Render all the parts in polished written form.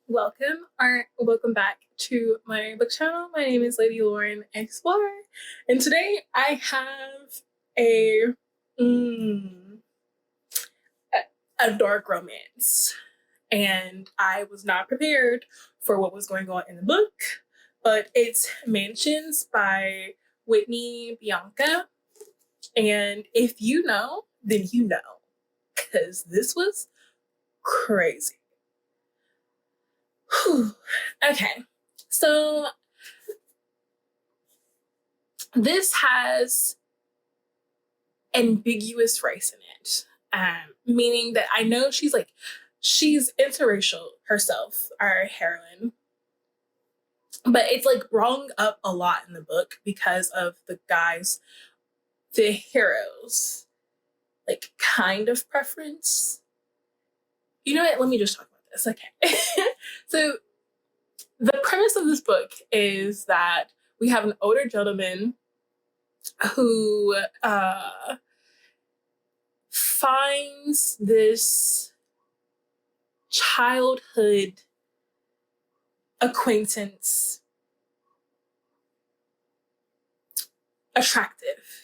Welcome back to my book channel. My name is Lady Lauren Explorer, and today I have a mm, a dark romance, and I was not prepared for what was going on in the book, but it's Mansions by Whitney Bianca, and if you know, then you know, because this was crazy. Whew. Okay, so this has ambiguous race in it, meaning that I know she's interracial herself, our heroine, but it's like brought up a lot in the book because of the heroes, like kind of preference. You know what? Let me just talk about this. Okay. So the premise of this book is that we have an older gentleman who finds this childhood acquaintance attractive.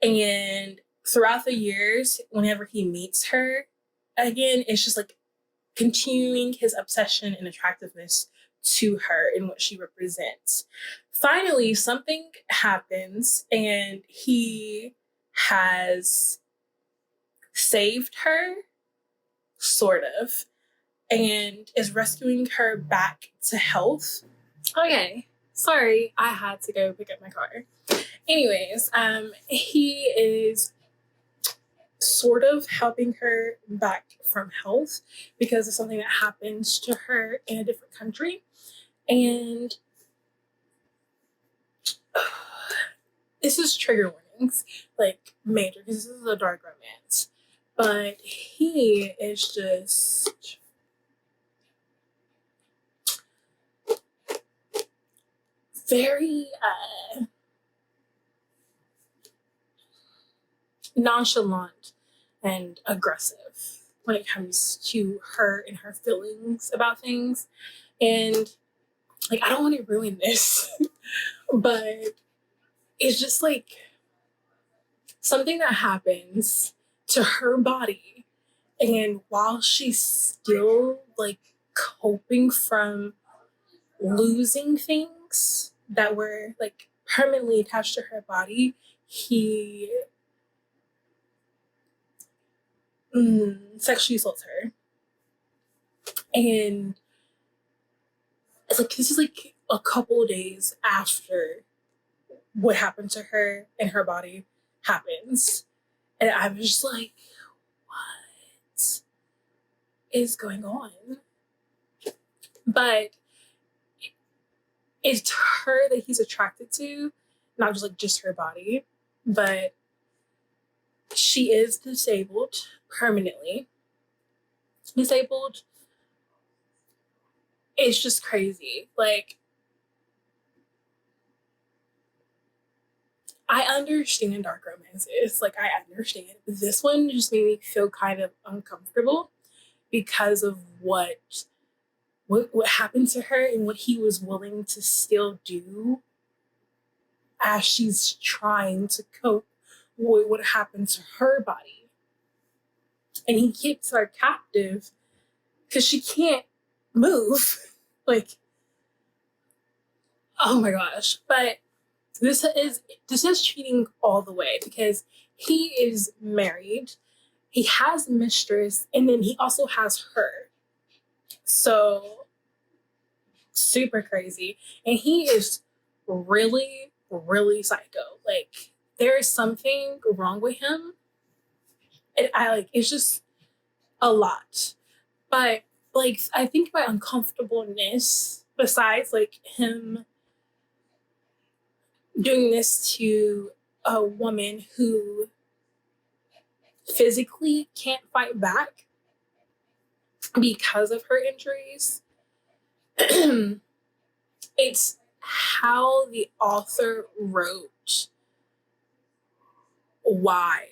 And throughout the years, whenever he meets her again, it's just like continuing his obsession and attractiveness to her and what she represents. Finally, something happens and he has saved her, sort of, and is rescuing her back to health. Okay, sorry, I had to go pick up my car. Anyways, he is sort of helping her back from health because of something that happens to her in a different country. And this is trigger warnings, like major, because this is a dark romance. But he is just very nonchalant and aggressive when it comes to her and her feelings about things. And like, I don't want to ruin this, but it's just like something that happens to her body. And while she's still like coping from losing things that were like permanently attached to her body, he sexually assaults her. And it's like, this is like a couple days after what happened to her and her body happens. And I was just like, what is going on? But it's her that he's attracted to, not just her body, but she is disabled, permanently disabled. It's just crazy. Like, I understand dark romances. Like, I understand. But this one just made me feel kind of uncomfortable because of what happened to her and what he was willing to still do as she's trying to cope with what happened to her body. And he keeps her captive because she can't move. Like, oh my gosh. But this is cheating all the way because he is married, he has a mistress, and then he also has her. So super crazy. And he is really, really psycho. Like, there is something wrong with him. And it's just a lot. But like, I think my uncomfortableness, besides like him doing this to a woman who physically can't fight back because of her injuries, it's how the author wrote why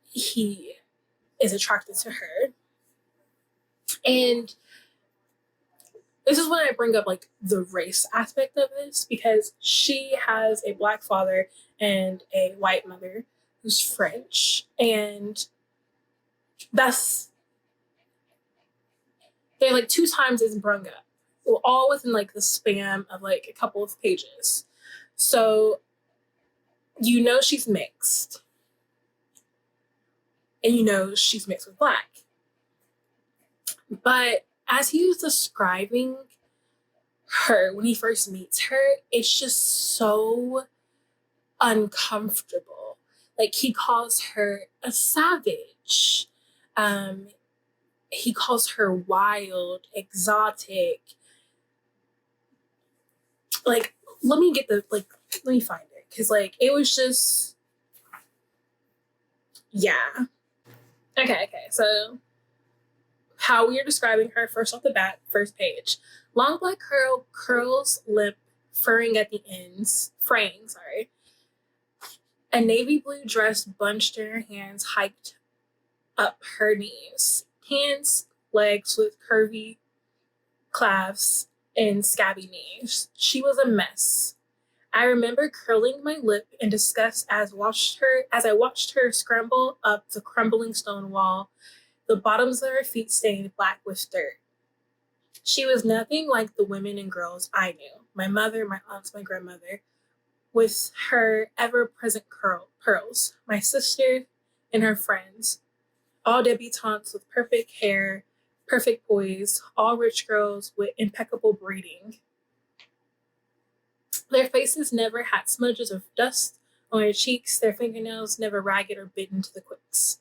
he is attracted to her. And this is when I bring up like the race aspect of this, because she has a Black father and a white mother who's French, and that's, they're like 2 times as brung up, well, all within like the span of like a couple of pages. So you know she's mixed, and you know she's mixed with Black. But as he was describing her when he first meets her, it's just so uncomfortable. Like, he calls her a savage. He calls her wild, exotic. Like, let me find it. Because, like, it was just, yeah. Okay. So, how we are describing her first off the bat, first page. Long black curls, lip, fraying at the ends. A navy blue dress bunched in her hands, hiked up her knees. Hands, legs with curvy calves and scabby knees. She was a mess. I remember curling my lip in disgust as I watched her scramble up the crumbling stone wall, the bottoms of her feet stained black with dirt. She was nothing like the women and girls I knew. My mother, my aunts, my grandmother, with her ever-present pearls. My sister and her friends, all debutantes with perfect hair, perfect poise, all rich girls with impeccable breeding. Their faces never had smudges of dust on their cheeks, their fingernails never ragged or bitten to the quicks.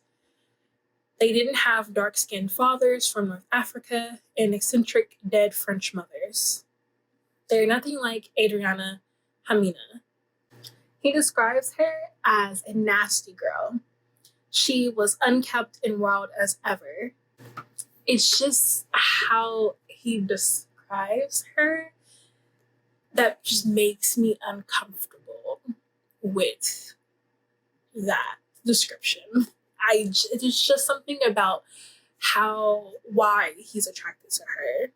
They didn't have dark-skinned fathers from North Africa and eccentric dead French mothers. They're nothing like Adriana Hamina. He describes her as a nasty girl. She was unkempt and wild as ever. It's just how he describes her that just makes me uncomfortable with that description. It's just something about why he's attracted to her.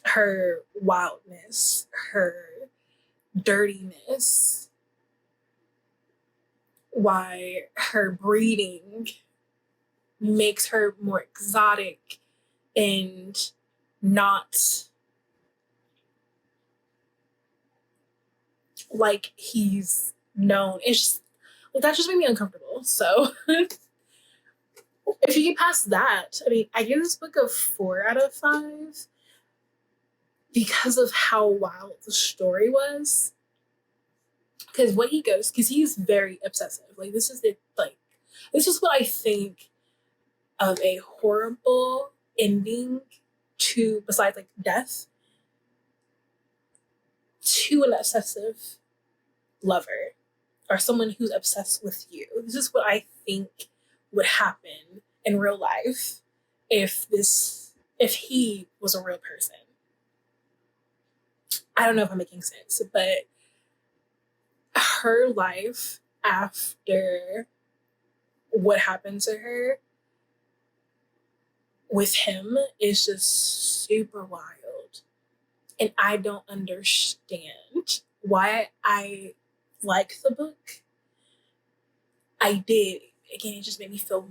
Her wildness, her dirtiness, why her breeding makes her more exotic and not like he's known. It's just, like, that just made me uncomfortable. So if you get past that, I mean, I give this book a 4 out of 5 because of how wild the story was. Because he's very obsessive. Like, this is what I think of a horrible ending to, besides like death, to an obsessive lover or someone who's obsessed with you. This is what I think would happen in real life if he was a real person. I don't know if I'm making sense, but her life after what happened to her with him is just super wild. And I don't understand why I like the book. I did. Again, it just made me feel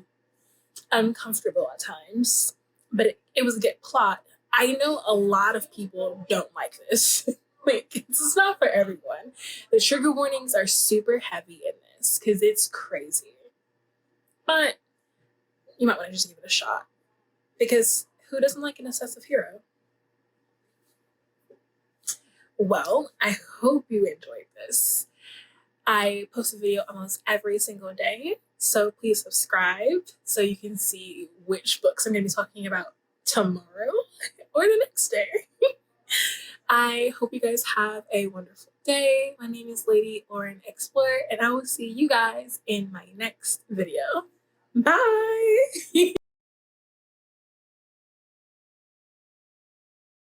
uncomfortable at times. But it was a good plot. I know a lot of people don't like this. Like, it's not for everyone. The trigger warnings are super heavy in this because it's crazy. But you might want to just give it a shot. Because who doesn't like an obsessive hero? Well, I hope you enjoyed this. I post a video almost every single day, so please subscribe so you can see which books I'm going to be talking about tomorrow or the next day. I hope you guys have a wonderful day. My name is Lady Lauren Explorer, and I will see you guys in my next video. Bye!